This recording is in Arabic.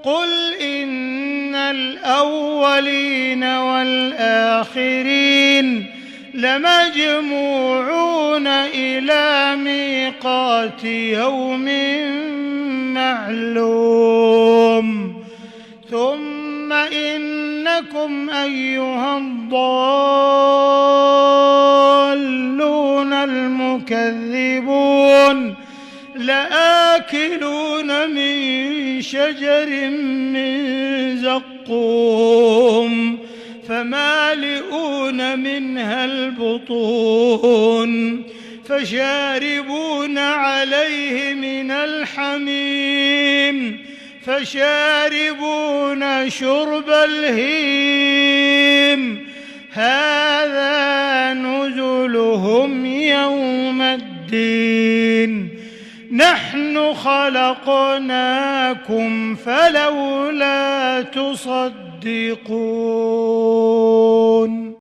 قل إن الأولين والآخرين لمجموعون إلى ميقات يوم معلوم ثم إنكم أيها الضالون المكذبون لآكلون من شجر من زقوم فمالئون منها البطون فشاربون عليه من الحميم فشاربون شرب الهيم هذا نزلهم يوم الدين نحن خلقناكم فلولا تصدقون